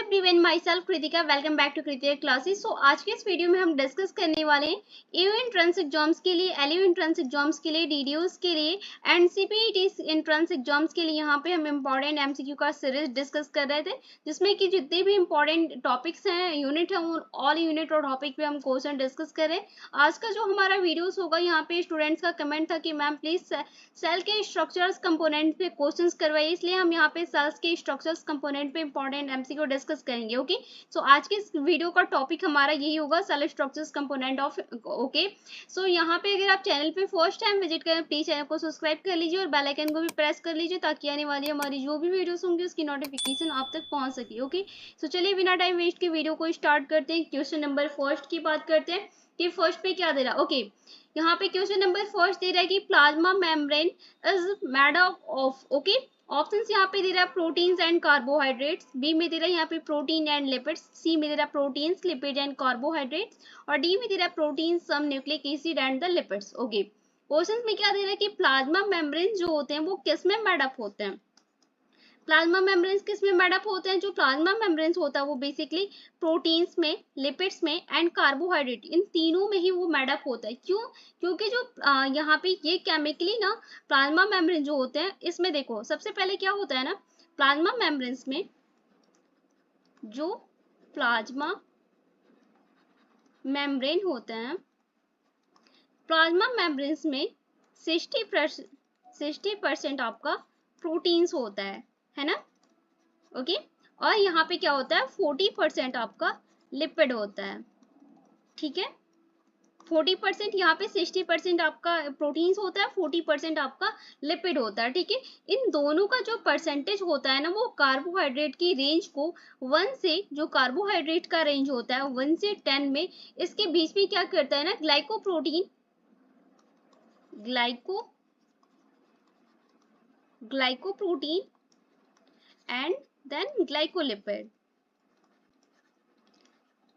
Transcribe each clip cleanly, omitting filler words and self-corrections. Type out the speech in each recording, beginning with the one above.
Everyone, myself Kritika. Welcome back to Kritika classes. आज के इस वीडियो में हम डिस्कस करने वाले हैं ईयू एंट्रेंस एग्जाम्स के लिए, एलयू एंट्रेंस एग्जाम्स के लिए, डीडीओस के लिए एंड सीपीईटी एंट्रेंस एग्जाम्स के लिए। यहाँ पे हम इंपॉर्टेंट एमसीक्यू का सीरीज डिस्कस कर रहे थे, जिसमें कि जितने भी इंपॉर्टेंट टॉपिक्स हैं, यूनिट है, ऑल यूनिट और टॉपिक पे हम क्वेश्चन डिस्कस कर रहे हैं। आज का जो हमारा वीडियोस होगा, यहाँ पे स्टूडेंट्स का कमेंट था कि मैम प्लीज सेल के स्ट्रक्चर्स कंपोनेंट पे क्वेश्चंस करवाइए, इसलिए हम यहाँ पे सेल्स के स्ट्रक्चर्स कंपोनेंट पे इंपॉर्टेंट एमसीक्यू डिस्कस करेंगे। ओके, सो आज के इस वीडियो का टॉपिक हमारा यही होगा, cell structures component of. Okay, so यहाँ पे अगर आप चैनल पे फर्स्ट टाइम विजिट करें, प्लीज चैनल को सब्सक्राइब कर लीजिए और बेल आइकन को भी प्रेस कर लीजिए, ताकि आने वाली हमारी जो भी वीडियोस होंगी उसकी नोटिफिकेशन आप तक पहुंच सके। ओके, सो चलिए बिना टाइम वेस्ट के वीडियो को स्टार्ट करते हैं। क्वेश्चन नंबर फर्स्ट की बात करते हैं कि फर्स्ट पे क्या दे रहा है। ओके, यहाँ पे क्वेश्चन नंबर फर्स्ट दे रहा है कि plasma membrane is made of. Okay, options यहाँ पे दे रहा है प्रोटीन्स एंड कार्बोहाइड्रेट्स, बी में दे रहा है यहाँ पे प्रोटीन एंड लिपिड्स, सी में दे रहा है प्रोटीन्स, लिपिड एंड कार्बोहाइड्रेट्स, और डी में दे रहा है protein, some nucleic acid and the lipids. Okay, question में क्या दे रहा है कि प्लाज्मा मेम्ब्रेन जो होते हैं वो किस में मेड अप होते हैं। प्लाज्मा मेम्ब्रेन्स किस में मेड अप होते हैं। जो प्लाज्मा मेम्ब्रेन्स होता है वो बेसिकली प्रोटीन्स में, लिपिड्स में एंड कार्बोहाइड्रेट, इन तीनों में ही वो मेड अप होता है। क्यों? क्योंकि जो यहाँ पे ये केमिकली ना प्लाज्मा मेम्ब्रेन जो होते हैं, इसमें देखो सबसे पहले क्या होता है ना, प्लाज्मा मेम्ब्रेन्स में जो प्लाज्मा मेम्ब्रेन होते हैं, प्लाज्मा मेम्ब्रेन्स में 60% आपका प्रोटीन्स होता है ना। ओके, और यहाँ पे क्या होता है, 40% आपका लिपिड होता है। ठीक है, 40% यहाँ पे 60% आपका प्रोटीन्स होता है, 40% आपका लिपिड होता है। ठीक है, इन दोनों का जो परसेंटेज होता है ना, वो कार्बोहाइड्रेट की रेंज को 1 से, जो कार्बोहाइड्रेट का रेंज होता है 1 से 10 में, इसके बीच में क्या करता है ना, glycoprotein and then glycolipid.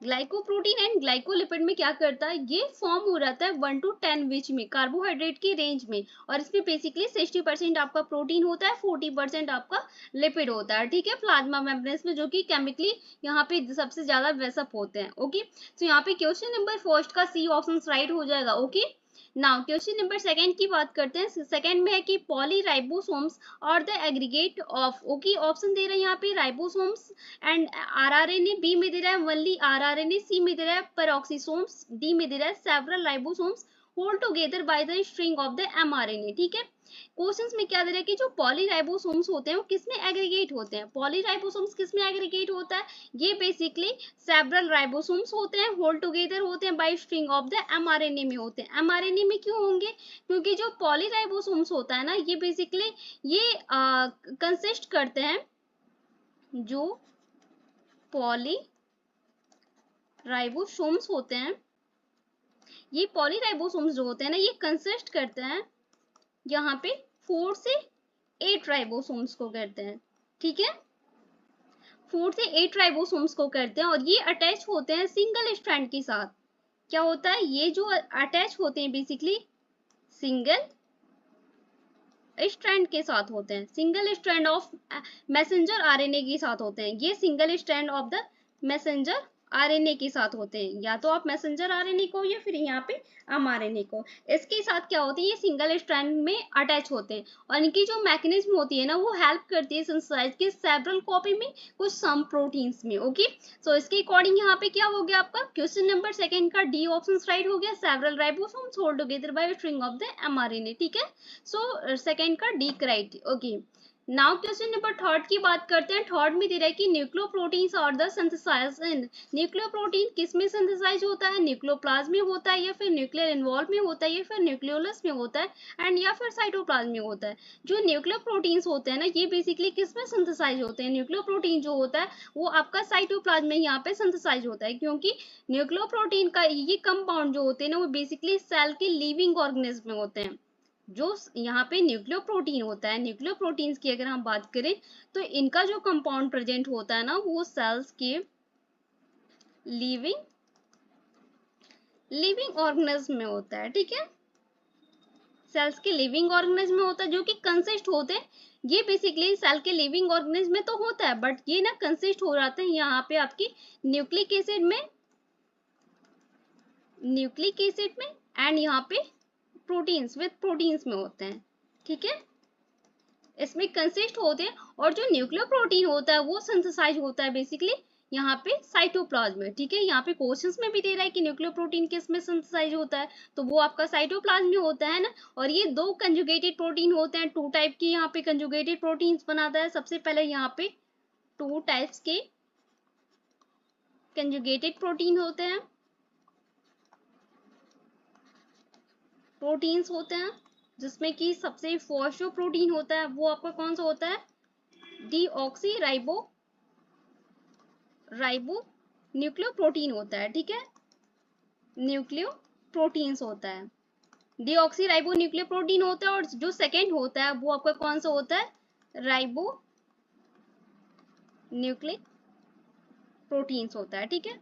Glycoprotein and glycolipid में क्या करता है, ये फॉर्म हो जाता है 1 to 10 बीच में, कार्बोहाइड्रेट की रेंज में, और इसमें बेसिकली 60% आपका प्रोटीन होता है, 40% आपका लिपिड होता है। ठीक है, प्लाज्मा मेम्ब्रेन्स में, जो कि केमिकली यहाँ पे सबसे ज्यादा वेसअप होते हैं। ओके, तो यहाँ पे क्वेश्चन नंबर फर्स्ट का सी ऑप्शन राइट हो जाएगा। Okay, now question number second की बात करते हैं। सेकंड में है कि पॉलीराइबोसोम्स और the aggregate of. Okay, option दे रहे हैं यहाँ पे राइबोसोम्स एंड आरआरएनए, बी में दे रहा है ओनली आरआरएनए, सी में दे रहा है पेरोक्सिसोम्स, डी में दे रहा है several ribosomes hold together by the string of the mRNA. ठीक है, क्वेश्चंस में क्या दे रहा है कि जो पॉलीराइबोसोम्स होते हैं वो किसमें एग्रीगेट होते हैं। पॉलीराइबोसोम्स किसमें एग्रीगेट होता है, ये बेसिकली सेवरल राइबोसोम्स होते हैं, होल्ड टुगेदर होते हैं by string of the mRNA में होते हैं। एमआरएनए में क्यों होंगे, क्योंकि जो पॉलीराइबोसोम्स होता है ना, ये बेसिकली ये कंसिस्ट करते हैं, जो पॉलीराइबोसोम्स होते हैं, ये पॉलीराइबोसोम्स जो होते हैं ना, ये कंसिस्ट करते हैं यहाँ पे 4 से 8 राइबोसोम्स को करते हैं। ठीक है, 4 से 8 राइबोसोम्स को करते हैं, और ये अटैच होते हैं सिंगल स्ट्रैंड के साथ। क्या होता है, ये जो अटैच होते हैं बेसिकली सिंगल स्ट्रैंड के साथ होते हैं, single strand of messenger RNA के साथ होते हैं। ये single strand of the messenger RNA के साथ होते हैं, या तो आप मैसेंजर आरएनए को या फिर यहाँ पे एमआरएनए को, इसके साथ क्या होती है, ये सिंगल स्ट्रैंड में अटैच होते हैं, और इनकी जो मैकेनिज्म होती है ना, वो हेल्प करती है सिंथेसाइज के सेवरल कॉपी में, कुछ सम प्रोटीन्स में। ओके, सो इसके अकॉर्डिंग यहाँ पे क्या हो गया, आपका क्वेश्चन नंबर सेकंड का डी ऑप्शन राइट हो गया, several ribosomes hold together by string of the mRNA. ठीक है, सो सेकंड का D correct. Okay, now question number third की बात करते हैं। थर्ड में दे रहा है कि nucleoproteins are the synthesized in. Nucleoprotein किस में सिंथेसाइज होता है, न्यूक्लियोप्लाज्म में होता है, या फिर न्यूक्लियर इन्वॉल्व में होता है, या फिर न्यूक्लियोलस में होता है, एंड या फिर साइटोप्लाज्म में होता है। जो न्यूक्लियोप्रोटीन्स होते हैं ना, ये बेसिकली किस में सिंथेसाइज होते हैं, न्यूक्लियोप्रोटीन जो होता है वो आपका साइटोप्लाज्म में यहाँ पे सिंथेसाइज होता है, क्योंकि न्यूक्लियोप्रोटीन का ये कंपाउंड जो होते हैं ना, वो बेसिकली सेल के लिविंग ऑर्गेनिज्म में होते हैं। जो यहाँ पे न्यूक्लियोप्रोटीन होता है, न्यूक्लियोप्रोटीन्स की अगर हम बात करें, तो इनका जो कंपाउंड प्रेजेंट होता है ना, वो सेल्स के लिविंग ऑर्गेनिज्म में होता है। ठीक है, सेल्स के लिविंग ऑर्गेनिज्म में होता है, जो कि कंसिस्ट होते हैं, ये बेसिकली सेल के लिविंग ऑर्गेनिज्म में तो होता है, बट ये ना कंसिस्ट हो जाते हैं यहाँ पे आपकी न्यूक्लिक एसिड में, एंड यहाँ पे प्रोटीन्स विद प्रोटीन्स में होते हैं, ठीक है, इसमें कंसिस्ट होते हैं। और जो न्यूक्लियोप्रोटीन होता है वो सिंथेसाइज होता है बेसिकली यहाँ पे साइटोप्लाज्म में, ठीक है। यहाँ पे क्वेश्चंस में भी दे रहा है कि न्यूक्लियोप्रोटीन किस में सिंथेसाइज होता है, तो वो आपका साइटोप्लाज्म में होता है ना। और ये दो कंजुगेटेड प्रोटीन होते हैं, टू टाइप की यहाँ पे कंजुगेटेड प्रोटीन्स बनाता है। सबसे पहले यहाँ पे टू टाइप्स के कंजुगेटेड प्रोटीन होते हैं, जिसमें कि सबसे फर्स्ट जो प्रोटीन होता है वो आपका कौन सा होता है, डीऑक्सी राइबो न्यूक्लियोप्रोटीन होता है, ठीक है, न्यूक्लियोप्रोटीन्स होता है, डीऑक्सी राइबो न्यूक्लियोप्रोटीन होता है। और जो सेकंड होता है वो आपका कौन सा होता है, राइबो न्यूक्लिक प्रोटीन्स होता है, ठीक है,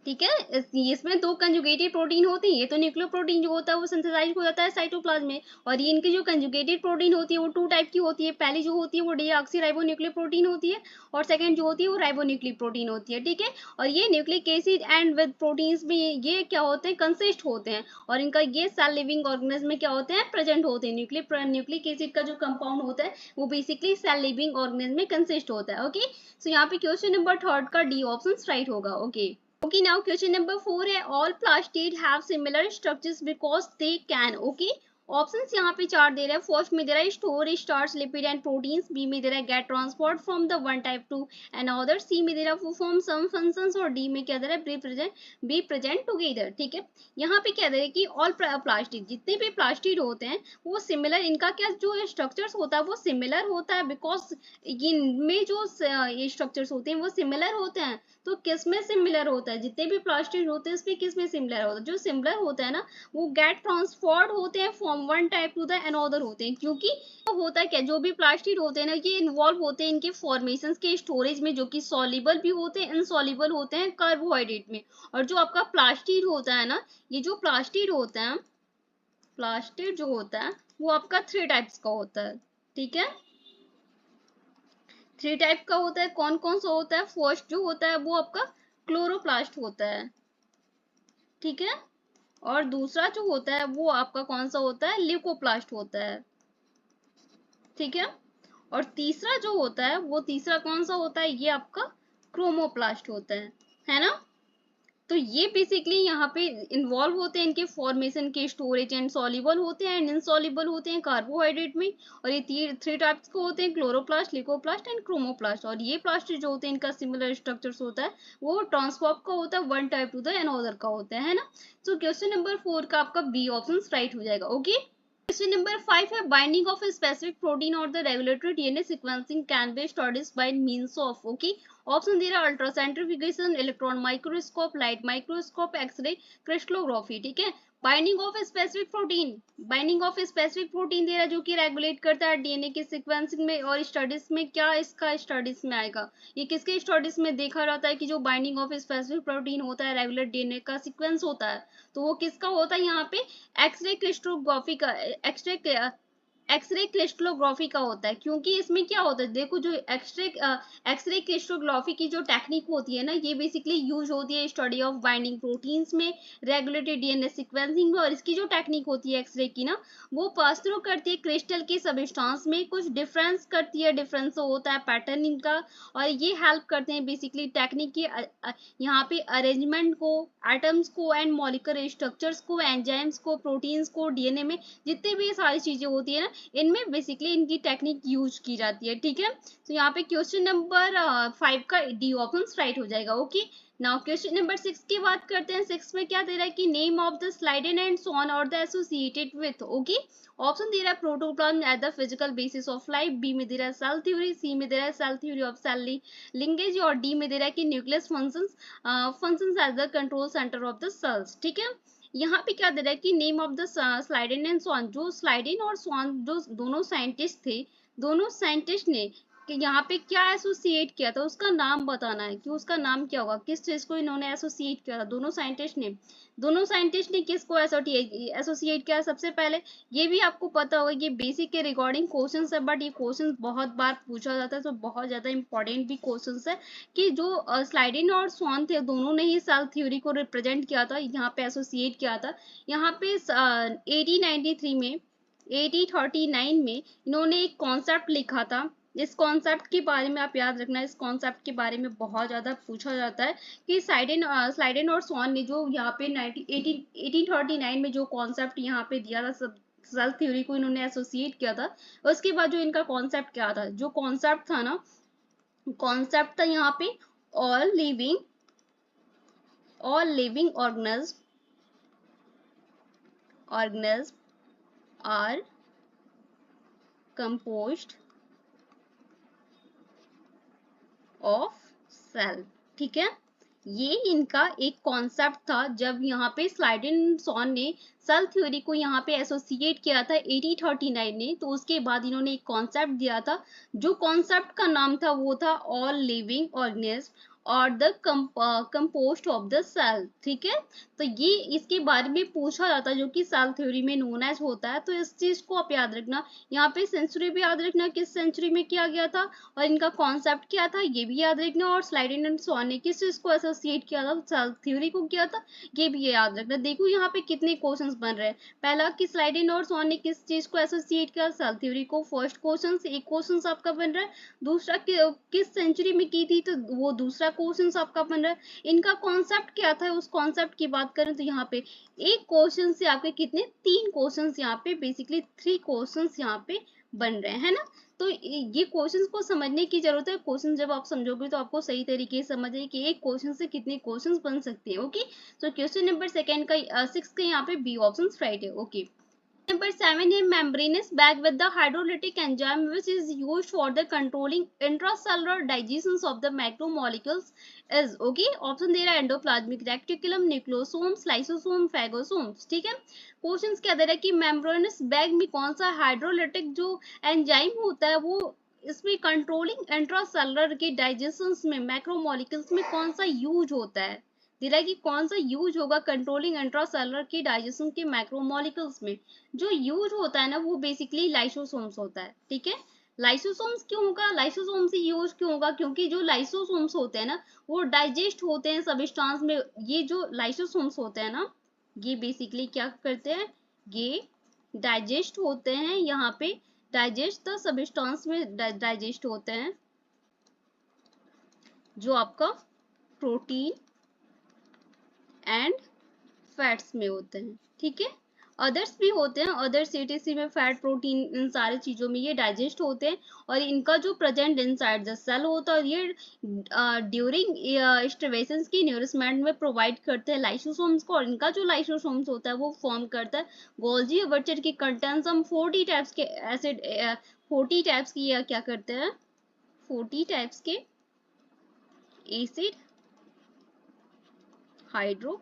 ठीक है। इसमें दो कंजुगेटेड प्रोटीन होती है, ये तो न्यूक्लियोप्रोटीन जो होता है वो सिंथेसाइज हो जाता है साइटोप्लाज्म में, और ये इनकी जो कंजुगेटेड प्रोटीन होती है वो टू टाइप की होती है। पहली जो होती है वो डीऑक्सीराइबोन्यूक्लिक प्रोटीन होती है, और सेकंड जो होती है वो राइबोन्यूक्लिक प्रोटीन होती है, ठीक है। और ये nucleic acid and with proteins में ये क्या होते हैं, कंसिस्ट होते हैं, और इनका ये सेल लिविंग ऑर्गेनिज्म में क्या होते हैं, प्रेजेंट होते हैं। न्यूक्लिक एसिड का जो कंपाउंड होता है वो बेसिकली सेल लिविंग ऑर्गेनिज्म में कंसिस्ट होता है, ओके। सो यहाँ पे क्वेश्चन नंबर 3 का डी ऑप्शन राइट होगा, okay. Okay, now question number 4 है, all plastids have similar structures because they can, okay। Options यहाँ पे चार दे रहा है। फर्स्ट में दे रहा है store starch lipid and proteins, B में दे रहा है get transport from the one type to another, C में दे रहा है परफॉर्म सम फंक्शंस, और डी में क्या दे रहा है बी प्रेजेंट टुगेदर, ठीक है। यहाँ पे क्या दे रहा है कि ऑल प्लास्टिड, जितने भी प्लास्टिड होते हैं वो सिमिलर, इनका क्या जो स्ट्रक्चर्स होता है वो सिमिलर होता है, बिकॉज इनमें जो स्ट्रक्चर्स होते हैं वो सिमिलर होते हैं। तो किस में सिमिलर होता है, जितने भी प्लास्टिड होते हैं उसमें किस में सिमिलर होता है, जो सिमिलर होता है ना वो गेट ट्रांसफर्ड होते हैं from one type to the another होते हैं। क्योंकि होता है क्या, जो भी प्लास्टिड होते हैं ना ये इन्वॉल्व होते हैं इनके फॉर्मेशन के स्टोरेज में, जो कि सॉल्युबल भी होते हैं, इनसॉल्युबल होते हैं कार्बोहाइड्रेट में। और जो आपका प्लास्टिड होता है ना, ये जो प्लास्टिड होता है, प्लास्टिड जो होता है वो आपका 3 टाइप्स का होता है, ठीक है, 3 टाइप का होता है। कौन कौन सा होता है, फर्स्ट जो होता है वो आपका क्लोरोप्लास्ट होता है, ठीक है, और दूसरा जो होता है वो आपका कौन सा होता है, ल्यूकोप्लास्ट होता है, ठीक है, और तीसरा जो होता है वो तीसरा कौन सा होता है, ये आपका क्रोमोप्लास्ट होता है ना। तो ये बेसिकली यहाँ पे इन्वॉल्व होते हैं इनके फॉर्मेशन के स्टोरेज, एंड सॉल्युबल होते हैं एंड इनसॉल्युबल होते हैं कार्बोहाइड्रेट में। और ये 3 टाइप्स के होते हैं, क्लोरोप्लास्ट, लिकोप्लास्ट एंड क्रोमोप्लास्ट। और ये प्लास्ट जो होते हैं इनका सिमिलर स्ट्रक्चर्स होता है, वो ट्रांसफॉर्म का होता है one type to the another का होता है ना। तो क्वेश्चन नंबर 4 का आपका बी ऑप्शन राइट हो जाएगा, ओके। क्वेश्चन नंबर 5 है, binding of a specific protein or the regulatory DNA sequencing can be studied by means of, okay। Option दे रहा है ultracentrifugation, electron microscope, light microscope, x ray crystallography, ठीक है। Binding of specific protein, binding of specific protein दे रहा है जो कि रेगुलेट करता है डीएनए के सीक्वेंसिंग में। और स्टडीज में क्या इसका स्टडीज में आएगा, ये किसके स्टडीज में देखा जाता है कि जो बाइंडिंग ऑफ स्पेसिफिक प्रोटीन होता है, रेगुलर डीएनए का सीक्वेंस होता है, तो वो किसका होता है, यहाँ पे एक्सरे क्रिस्टलोग्राफी का, एक्सरे क्रिस्टलोग्राफी का होता है। क्योंकि इसमें क्या होता है, देखो जो एक्सरे क्रिस्टलोग्राफी की जो टेक्निक होती है ना, ये बेसिकली यूज होती है स्टडी ऑफ बाइंडिंग प्रोटीन्स में, रेगुलेटेड डीएनए सीक्वेंसिंग में। और इसकी जो टेक्निक होती है एक्सरे की ना, वो पास थ्रू करती है क्रिस्टल के सबस्टांस में, कुछ डिफरेंस करती है, डिफरेंस होता है पैटर्न इनका। और ये हेल्प करते हैं बेसिकली टेक्निक की यहाँ पे अरेंजमेंट को, एटम्स को एंड मॉलिक्यूलर स्ट्रक्चर्स को, एंजाइम्स को, प्रोटीन्स को, डीएनए में जितनी भी सारी चीजें होती है ना, इनमें बेसिकली इनकी टेक्निक यूज की जाती है, ठीक है। तो यहाँ पे क्वेश्चन नंबर 5 का डी ऑप्शन राइट हो जाएगा, ओके। नाउ क्वेश्चन नंबर 6 की बात करते हैं। 6 में क्या दे रहा है कि name of the Schleiden and so on और the associated with, okay. Option दे रहा है protoplasm as the physical basis of life, B में दे रहा है सेल थ्योरी, सी में दे रहा है cell theory of cell linkage, और डी में दे रहा है कि nucleus functions as the control centre of the cells, ठीक है। यहाँ पे क्या दे रहा है कि name of the Schleiden and Schwann, जो स्लाइडेन और स्वान जो दोनों साइंटिस्ट थे, दोनों साइंटिस्ट ने कि यहाँ पे क्या एसोसिएट किया था, उसका नाम बताना है कि उसका नाम क्या होगा, किस चीज को इन्होंने एसोसिएट किया था। दोनों साइंटिस्ट ने किसको एसोसिएट किया सबसे पहले, ये भी आपको पता होगा, ये बेसिक के रिगार्डिंग क्वेश्चन है, बट ये क्वेश्चन बहुत बार पूछा जाता है, तो बहुत ज्यादा इंपॉर्टेंट भी क्वेश्चन है कि जो स्लाइडेन और स्वान थे, दोनों ने ही सेल थ्योरी को रिप्रेजेंट किया था, यहाँ पे एसोसिएट किया था। यहाँ पे 1893 में 1839 में इन्होंने एक कॉन्सेप्ट लिखा था। इस कॉन्सेप्ट के बारे में आप याद रखना, इस कॉन्सेप्ट के बारे में बहुत ज्यादा पूछा जाता है कि स्लाइडेन और स्वान ने जो यहाँ पे 1839 में जो कॉन्सेप्ट यहाँ पे दिया था, सब सेल थ्योरी को इन्होंने एसोसिएट किया था। उसके बाद जो इनका कॉन्सेप्ट क्या था, जो कॉन्सेप्ट था ना, कॉन्सेप्ट था यहाँ पे all living organism are composed of cell। ठीक है, ये इनका एक कॉन्सेप्ट था जब यहाँ पे स्लाइडेन सॉन ने सेल थ्योरी को यहाँ पे एसोसिएट किया था 1839 ने, तो उसके बाद इन्होंने एक कॉन्सेप्ट दिया था, जो कॉन्सेप्ट का नाम था वो था ऑल लिविंग ऑर्गेनिज्म और the compost of the cell. ठीक है, तो ये इसके बारे में पूछा जाता है, जो कि सेल थ्योरी में नोन एज होता है। तो इस चीज को आप याद रखना, यहाँ पे सेंचुरी भी याद रखना, किस सेंचुरी में किया गया था और इनका कॉन्सेप्ट क्या था, ये भी याद रखना। और स्लाइडेन एंड सॉन ने किस चीज को एसोसिएट किया था, सेल थ्योरी को किया था, ये भी याद रखना। देखो यहाँ पे कितने क्वेश्चंस बन रहे हैं। पहला कि स्लाइडेन और सॉन ने किस चीज को एसोसिएट किया, सेल थ्योरी को, फर्स्ट क्वेश्चन, एक क्वेश्चन आपका बन रहा है। दूसरा किस सेंचुरी में की थी, तो वो दूसरा क्वेश्चन आपका बन रहा है। इनका कॉन्सेप्ट क्या था, उस कॉन्सेप्ट की बात करें तो यहाँ पे एक क्वेश्चन से आपके कितने, 3 क्वेश्चंस यहाँ पे, बेसिकली 3 क्वेश्चंस यहाँ पे बन रहे हैं, है ना। तो ये क्वेश्चंस को समझने की जरूरत है। क्वेश्चन जब आप समझोगे तो आपको सही तरीके से समझ आएगी कि एक क्वेश्चन से कितने क्वेश्चंस बन सकते हैं। ओके, तो क्वेश्चन नंबर सेकंड का 6 का यहाँ पे बी ऑप्शन राइट है। ओके, Number 7 है membranous bag with the hydrolytic enzyme which is used for the controlling intracellular digestions of the macromolecules is okay। Option दे रहा है endoplasmic reticulum, nucleosomes, lysosome, phagosomes. ठीक है, क्वेश्चंस क्या दे रहा है कि मेम्ब्रेनस बैग में कौन सा हाइड्रोलिटिक जो एंजाइम होता है वो इसमें कंट्रोलिंग इंट्रासेलुलर के डाइजेशंस में मैक्रोमोलिक्यूल्स में कौन सा यूज होता है, दे रहा है कि कौन सा यूज होगा कंट्रोलिंग इंट्रासेलुलर की डाइजेशन के मैक्रोमोलिक्यूल्स में। जो यूज होता है ना वो बेसिकली लाइसोसोम्स होता है। ठीक है, लाइसोसोम्स क्यों होगा, लाइसोसोम से यूज क्यों होगा, क्योंकि जो लाइसोसोम्स होते हैं ना वो डाइजेस्ट होते हैं सबस्टांस में। ये जो लाइसोसोम्स होते हैं ना, ये बेसिकली क्या करते हैं, ये डाइजेस्ट होते हैं, यहाँ पे डाइजेस्ट द सबस्टांस में डाइजेस्ट होते हैं, जो आपका प्रोटीन एंड फैट्स में होते हैं। ठीक है, अदर्स भी होते हैं, अदर्स सीटीसी में फैट, प्रोटीन, इन सारी चीजों में ये डाइजेस्ट होते हैं और इनका जो प्रेजेंट इनसाइड द सेल होता है, ये ड्यूरिंग स्टिवेशंस की न्यूरिशमेंट में प्रोवाइड करते हैं लाइसोसोम्स को। और इनका जो लाइसोसोम्स होता है वो फॉर्म करता है गोल्जी अपर्चर की कंटेंट्स हम 40 टाइप्स के एसिड 40 टाइप्स की क्या करते हैं, 40 टाइप्स के एसिड हाइड्रोलाइसिस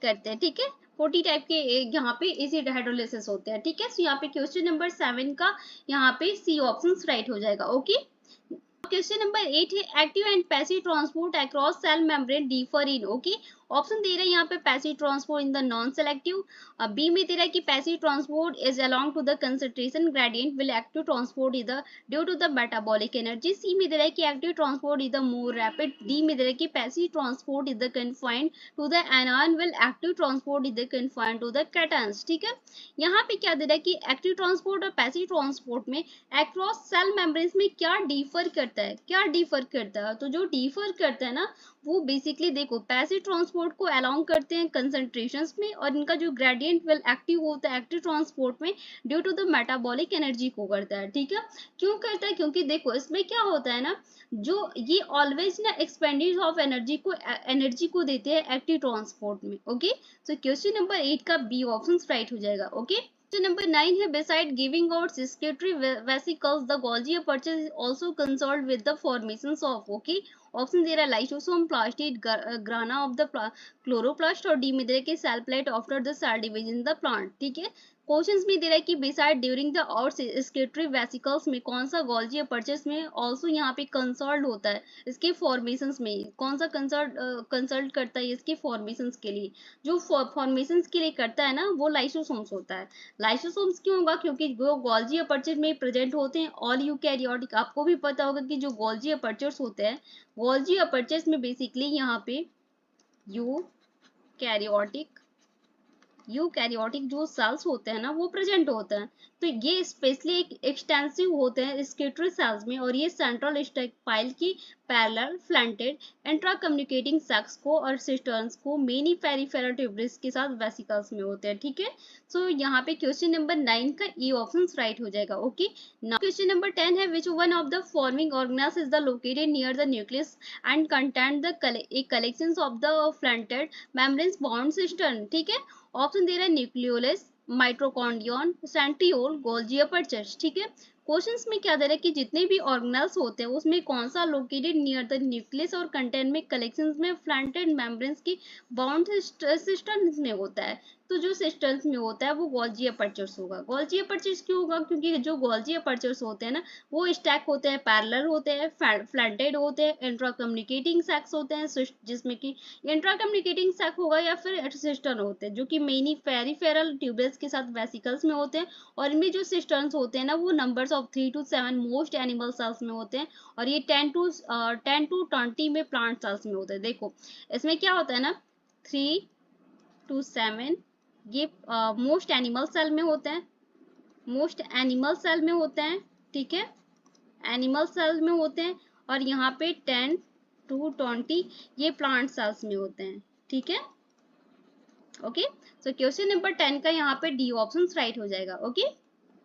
करते हैं। ठीक है, 40 टाइप के यहाँ पे एसिड हाइड्रोलाइसिस होते हैं। ठीक है, सो यहाँ पे क्वेश्चन नंबर 7 का यहाँ पे सी ऑप्शन राइट हो जाएगा। ओके, क्वेश्चन नंबर 8 है active and passive transport across cell membrane differ in. Okay, option दे रहा है यहाँ पे passive transport in the non selective, B में दे रहा है कि passive transport is along to the concentration gradient will active transport is the due to the metabolic energy, C में दे रहा है कि active transport is the more rapid, D में दे रहा है कि passive transport is the confined to the anion will active transport is the confined to the cations. ठीक है, यहाँ पे क्या दे रहा है कि एक्टिव ट्रांसपोर्ट और पैसिव ट्रांसपोर्ट में अक्रॉस सेल मेम्ब्रेन में क्या डिफर करता है, क्या डिफर करता है, तो जो डिफर करता है ना वो बेसिकली देखो पैसिव ट्रांसपोर्ट को अलोंग करते हैं कंसंट्रेशंस में और इनका जो ग्रेडियंट वेल एक्टिव होता है एक्टिव ट्रांसपोर्ट में due to the metabolic energy को करता है। ठीक है, क्यों करता है, क्योंकि देखो इसमें क्या होता है ना, जो ये ऑलवेज ना एक्सपेंडिचर ऑफ एनर्जी को देते हैं एक्टिव ट्रांसपोर्ट में। ओके, सो क्वेश्चन नंबर 8 का बी ऑप्शन राइट हो जाएगा। ओके, Question number 9 है beside giving out secretory vesicles the Golgi aperture is also concerned with the formations of okay option दे रहा है lysosome, plastid, grana of the chloroplast और D में दे रहा है cell plate after the cell division the plant. ठीक है, क्वेश्चंस में दे रहा है कि बिसाइड ड्यूरिंग द और स्केटरी वेसिकल्स में कौन सा गोल्जी अपर्चर्स में ऑल्सो यहाँ पे कंसल्ट होता है इसके फॉर्मेशंस में, कौन सा कंसल्ट करता है इसके फॉर्मेशंस के लिए, जो फॉर्मेशंस के लिए करता है ना वो लाइसोसोम्स होता है। लाइसोसोम्स क्यों होगा, क्योंकि जो गोल्जी अपर्चर में प्रेजेंट होते हैं ऑल यूकैरियोटिक, आपको भी पता होगा कि जो गोल्जी अपर्चर्स होते हैं, गोल्जी अपर्चर्स में बेसिकली यहाँ पे यूकैरियोटिक जो सेल्स होते हैं ना वो प्रेजेंट होते हैं। तो ये स्पेशली एक एक्सटेंसिव होते हैं स्केटरी सेल्स में, और ये सेंट्रल स्टैकपाइल की पैरेलल फ्लैंटेड इंट्रा कम्युनिकेटिंग सेक्स को और सिस्टर्न्स को मेनी पेरिफेरल ट्यूबरिस के साथ वेसिकल्स में होते हैं। ठीक है, सो यहाँ पे क्वेश्चन नंबर 9 का ई ऑप्शन राइट हो जाएगा। ओके, नाउ क्वेश्चन नंबर 10 है which one of the forming organelles is the located near the nucleus and content the collection of the flattened membranes bound cisterns. ठीक है, option दे रहा है nucleolus, mitochondrion, centriole, Golgi apertures. ठीक है, questions में क्या दे रहा है कि जितने भी ऑर्गेनेल्स होते हैं उसमें कौन सा लोकेटेड नियर द न्यूक्लियस और कंटेंट में कलेक्शंस में फ्लैंटेड मेम्ब्रेन्स की बाउंड सिस्टर्न्स में होता है। तो जो सिस्टर्न्स में होता है वो गोल्जी अपर्चर्स होगा। गोल्जी अपर्चर्स क्यों होगा, क्योंकि जो गोल्जी अपर्चर्स होते हैं ना वो स्टैक होते हैं, पैरेलल होते हैं, फ्लैंटेड होते हैं, इंट्रा कम्युनिकेटिंग सैक्स होते हैं, जिसमें कि इंट्रा कम्युनिकेटिंग सैक होगा या फिर सिस्टर्न होते हैं जो कि मेनी पेरिफेरल ट्यूबल्स के साथ वेसिकल्स में होते हैं। और इनमें जो सिस्टर्न्स होते हैं ना वो numbers of 3 to 7 most animal cells में होते हैं, और ये 10 to 20 में प्लांट सेल्स में होते हैं। देखो इसमें क्या होता है ना, 3 to 7 ये मोस्ट एनिमल सेल में होते हैं, मोस्ट एनिमल सेल में होते हैं। ठीक है, एनिमल सेल में होते हैं, और यहाँ पे 10 to 20 ये प्लांट सेल्स में होते हैं। ठीक है, ओके, सो क्वेश्चन नंबर 10 का यहाँ पे डी ऑप्शन राइट हो जाएगा। ओके,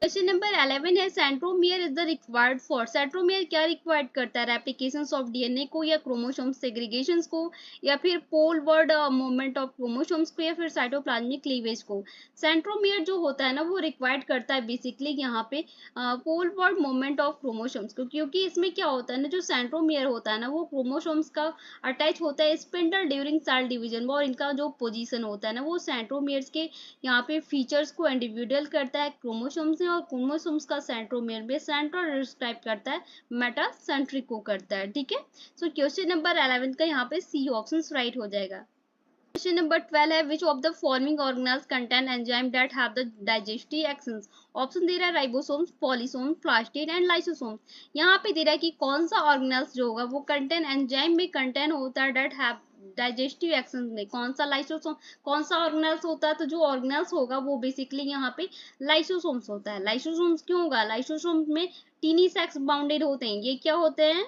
क्वेश्चन नंबर 11 है centromere is the required for, centromere क्या रिक्वायर्ड करता है, रेप्लिकेशन ऑफ डीएनए को या क्रोमोसोम सेग्रीगेशन को या फिर पोलवर्ड मूवमेंट ऑफ क्रोमोसोम्स को या फिर साइटोप्लाज्मिक क्लीवेज को। सेंट्रोमियर जो होता है ना वो रिक्वायर्ड करता है बेसिकली यहाँ पे पोलवर्ड मूवमेंट ऑफ क्रोमोसोम्स को, क्योंकि इसमें क्या होता है ना जो सेंट्रोमियर होता है ना वो क्रोमोसोम्स का अटैच होता है स्पिंडल ड्यूरिंग सेल डिवीजन में, और इनका जो पोजीशन होता है ना वो सेंट्रोमियर्स के यहाँ पे फीचर्स को इंडिविजुअल करता है क्रोमोसोम से, और क्रोमोसोम्स का सेंट्रोमियर में सेंट्रोल डिस्क्राइब करता है, मेटासेंट्रिक को करता है। ठीक है, सो क्वेश्चन नंबर 11 का यहाँ पे सी ऑप्शन राइट हो जाएगा। क्वेश्चन नंबर 12 है which of the forming organelles contain enzyme that have the digestive actions. Option दे रहा है ribosomes, polysome, plastid and lysosome. यहाँ पे दे रहा है कि कौन सा ऑर्गेनेल्स जो होगा वो कंटेन एंजाइम में कंटेन होता है दैट हैव डाइजेस्टिव एक्शन में, कौन सा लाइसोसोम, कौन सा ऑर्गेनेल्स होता है, तो जो ऑर्गेनेल्स होगा वो बेसिकली यहाँ पे लाइसोसोम्स होता है। लाइसोसोम्स क्यों होगा, लाइसोसोम्स में टीनी सैक्स बाउंडेड होते हैं, ये क्या होते हैं,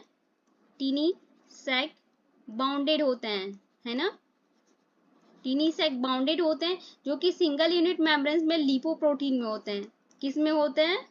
टीनी सैक बाउंडेड होते हैं, है ना, टीनी सैक बाउंडेड होते हैं जो कि सिंगल यूनिट मेम्ब्रेन्स में लिपोप्रोटीन में होते हैं। किस में होते हैं,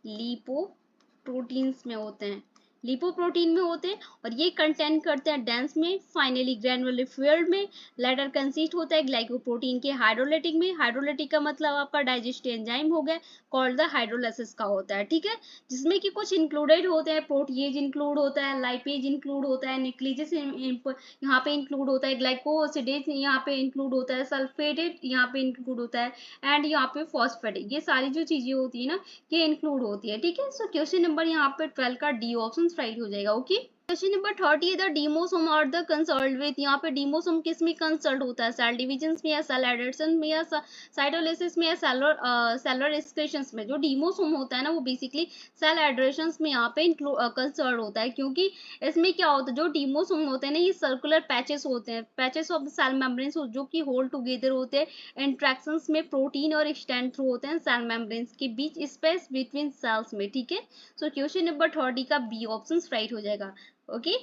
लिपोप्रोटीन्स में होते हैं, लिपोप्रोटीन में होते हैं, और ये कंटेन करते हैं डेंस में, फाइनली ग्रैनुलर फ्लूइड में, लेटर कंसिस्ट होता है ग्लाइकोप्रोटीन के हाइड्रोलाइटिक में। हाइड्रोलाइटिक का मतलब आपका डाइजेस्टिव एंजाइम हो गया, कॉल्ड द हाइड्रोलाइसिस का होता है। ठीक है, जिसमें कि कुछ इंक्लूडेड होते हैं, प्रोटीएज इंक्लूड होता है, लाइपेज इंक्लूड होता है, न्यूक्लियस यहाँ पे इंक्लूड होता है, ग्लाइकोसिडेज यहाँ पे इंक्लूड होता है, सल्फेटेड यहाँ पे इंक्लूड होता है, एंड यहाँ पे फॉस्फेटेड, ये सारी जो चीजें होती है ना ये इंक्लूड होती है। ठीक है, सो क्वेश्चन नंबर यहाँ पे 12 का डी ऑप्शन राइट हो जाएगा। ओके, क्वेश्चन नंबर 30 है द डीमोसोम और द कंसल्ट विथ। यहाँ पे डीमोसोम किस में कंसल्ट होता है, सेल डिविजन में या सेल एडिशन में या साइटोलिसिस में या सेलुलर एक्सक्रीशंस में। जो डीमोसोम होता है ना वो बेसिकली सेल एडिशंस में यहाँ पे कंसल्ट होता है, क्योंकि इसमें क्या होता है जो डीमोसोम होते हैं ना ये सर्कुलर पैचेस होते हैं, patches of the cell membranes जो कि होल्ड टुगेदर होते हैं इंट्रैक्शंस में प्रोटीन और एक्सटेंड थ्रू होते हैं सेल मेम्ब्रेन्स के बीच स्पेस बिटवीन सेल्स में। ठीक है, सो क्वेश्चन नंबर 30 का बी ऑप्शन राइट हो जाएगा। ओके,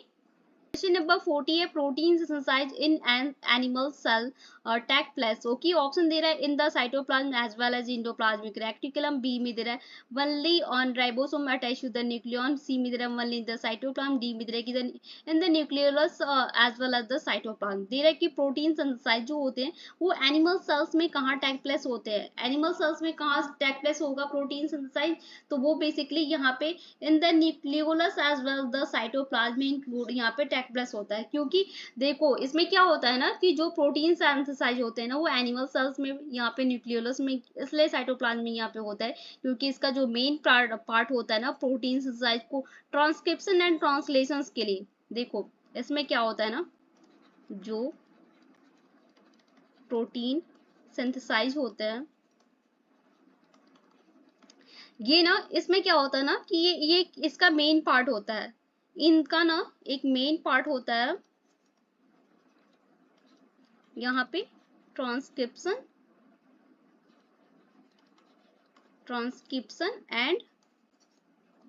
क्वेश्चन नंबर 40 है protein synthesize in an animal cell take place. Okay, option दे रहा है in the cytoplasm as well as endoplasmic reticulum, B में दे रहा है only on ribosome attached to the nucleon, C में दे रहा है only in the cytoplasm, D में दे रहा है कि in the nucleolus as well as the cytoplasm. दे रहा है कि प्रोटीन सिंथेसाइज जो होते हैं वो एनिमल सेल्स में कहाँ टेक प्लेस होते हैं, एनिमल सेल्स में कहाँ टेक प्लेस होगा प्रोटीन सिंथेसाइज, तो वो बेसिकली यहाँ पे in the nucleolus as well the cytoplasm में इंक्लूड यहाँ पे टेक प्लेस होता है। क्योंकि देखो इसमें क्या होता है ना कि जो प्रोटीन सिंथेसाइज होते हैं ना वो एनिमल सेल्स में, यहाँ पे न्यूक्लियोलस में, इसलिए साइटोप्लाज्म में यहाँ पे होता है क्योंकि इसका जो मेन पार्ट होता है ना प्रोटीन सिंथेसाइज को ट्रांसक्रिप्शन एंड ट्रांसलेशन के लिए। देखो इसमें क्या होता है ना, जो प्रोटीन सिंथेसाइज होते हैं ये ना, इसमें क्या होता है ना कि ये इसका मेन पार्ट होता है, इनका ना एक मेन पार्ट होता है यहाँ पे ट्रांसक्रिप्शन एंड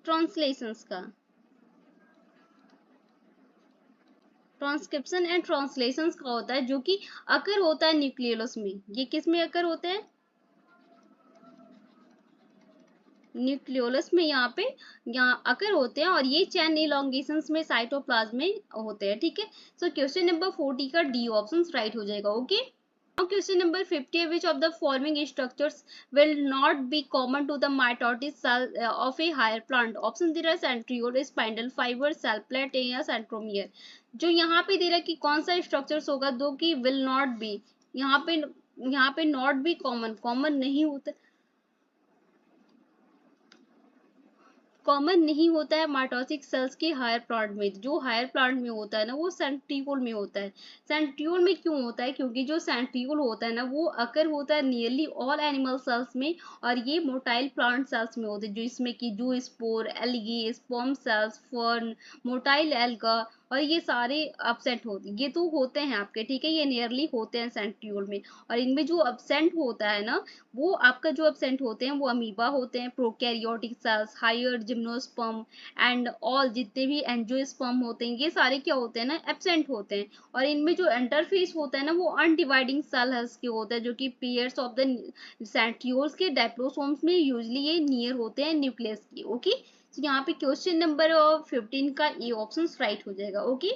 ट्रांसलेशंस का, ट्रांसक्रिप्शन एंड ट्रांसलेशंस का होता है जो कि अकर होता है न्यूक्लियोलस में। ये किस में अकर होते हैं, न्यूक्लियोलस में यहाँ अकर होते हैं और ये चैन इलॉन्गेशंस में साइटोप्लाज्म में होते हैं। ठीक है, सो क्वेश्चन नंबर 40 का डी ऑप्शन राइट हो जाएगा। Okay, now question number 50, which of the following structures will not be common to the mitotic cell of a higher plant? Option दे रहा है centriole, spindle fiber, cell plate या centromere। जो यहाँ पे दे रहा है कि कौन सा स्ट्रक्चर्स होगा दो कि will not be, यहाँ पे not be कॉमन नहीं होता, कॉमन नहीं होता है माइटोटिक सेल्स के हायर प्लांट में। जो हायर प्लांट में होता है ना वो सेंट्रियोल में होता है। सेंट्रियोल में क्यों होता है, क्योंकि जो सेंट्रियोल होता है ना वो अकर होता है नियरली ऑल एनिमल सेल्स में और ये मोटाइल प्लांट सेल्स में होते हैं, जो इसमें कि जो spore, algae, sperm cells, fern, motile alga और ये सारे एब्सेंट होते हैं, ये तो होते हैं आपके। ठीक है, ये नियरली होते हैं सेंट्रियोल में। और इनमें जो एब्सेंट होता है ना वो आपका जो एब्सेंट होते हैं वो अमीबा होते हैं, prokaryotic cells, higher gymnosperm and all जितने भी एंजियोस्पर्म होते हैं ये सारे क्या होते हैं ना एब्सेंट होते हैं। और इनमें जो इंटरफेस होता है ना वो अनडिवाइडिंग सेल के होता है, जो कि पेयर्स ऑफ द सेंट्रियोल्स के डायप्लोसोम्स में यूजुअली ये नियर होते हैं न्यूक्लियस की। ओके, तो यहाँ पे क्वेश्चन नंबर 15 का ए ऑप्शन राइट हो जाएगा। ओके,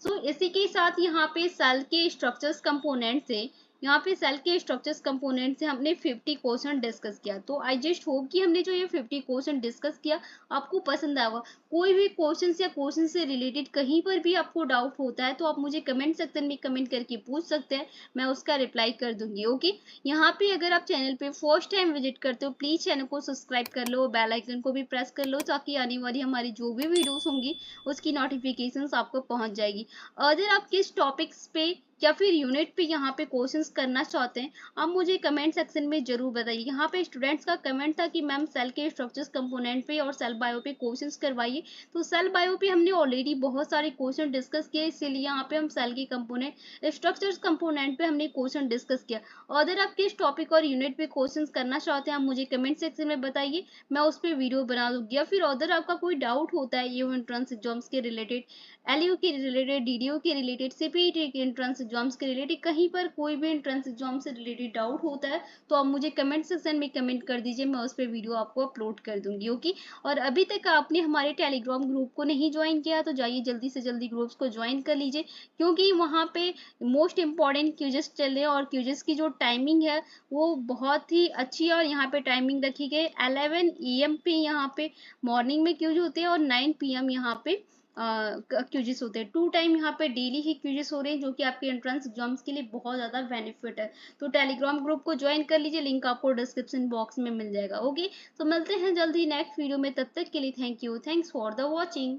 सो इसी के साथ यहाँ पे सेल के स्ट्रक्चर्स कंपोनेंट से, यहाँ पे सेल के स्ट्रक्चर्स कंपोनेंट से हमने 50 क्वेश्चन डिस्कस किया। तो आई जस्ट होप कि हमने जो ये 50 क्वेश्चन डिस्कस किया आपको पसंद आएगा। कोई भी क्वेश्चन या क्वेश्चन से रिलेटेड कहीं पर भी आपको डाउट होता है तो आप मुझे कमेंट सेक्शन में कमेंट करके पूछ सकते हैं, मैं उसका रिप्लाई कर दूंगी। ओके, यहाँ पे अगर आप चैनल पे फर्स्ट टाइम विजिट करते हो प्लीज चैनल को सब्सक्राइब कर लो, बेल आइकन को भी प्रेस कर लो ताकि आने वाली हमारी जो भी वीडियोस होंगी उसकी नोटिफिकेशंस आपको पहुंच जाएगी। अगर आप किस टॉपिक्स पे या फिर यूनिट पे यहाँ पे क्वेश्चंस करना चाहते हैं आप मुझे कमेंट सेक्शन में जरूर बताइए। यहाँ पे स्टूडेंट्स का कमेंट था कि मैम सेल के स्ट्रक्चर्स कंपोनेंट पे और सेल बायो पे क्वेश्चंस करवाइए, तो सेल बायो पे हमने ऑलरेडी बहुत सारे क्वेश्चन डिस्कस किए, इसीलिए यहाँ पे हम सेल के कंपोनेंट स्ट्रक्चर्स कंपोनेंट पे हमने क्वेश्चन डिस्कस किया। अगर आप किस टॉपिक और यूनिट पे क्वेश्चन करना चाहते हैं आप मुझे कमेंट सेक्शन में बताइए, मैं उस पर वीडियो बना दूंगी। या फिर अगर आपका कोई डाउट होता है ये एंट्रेंस एग्जाम्स के रिलेटेड, एलयू के रिलेटेड, डीडीओ के रिलेटेड, सीपीईटी के एंट्रेंस एग्जाम्स के रिलेटेड, कहीं पर कोई भी एंट्रेंस एग्जाम से रिलेटेड डाउट होता है तो आप मुझे कमेंट सेक्शन में कमेंट कर दीजिए, मैं उस पर वीडियो आपको अपलोड कर दूंगी। ओके, और अभी तक आपने हमारे टेलीग्राम ग्रुप को नहीं ज्वाइन किया तो जाइए जल्दी से जल्दी ग्रुप्स को ज्वाइन कर लीजिए, क्योंकि वहाँ पे मोस्ट इंपॉर्टेंट क्यूजेस चल रहे हैं और क्यूजेस की जो टाइमिंग है वो बहुत ही अच्छी है। और यहाँ पे टाइमिंग रखी गई 11 AM पे यहाँ पे मॉर्निंग में क्यूज होते हैं और 9 PM यहाँ पे क्यूजेस होते हैं। 2 टाइम यहाँ पे डेली ही क्यूजेस हो रहे हैं जो कि आपके एंट्रेंस एग्जाम्स के लिए बहुत ज्यादा बेनिफिट है। तो टेलीग्राम ग्रुप को ज्वाइन कर लीजिए, लिंक आपको डिस्क्रिप्शन बॉक्स में मिल जाएगा। ओके, तो मिलते हैं जल्दी नेक्स्ट वीडियो में, तब तक के लिए thank you, thanks for the watching.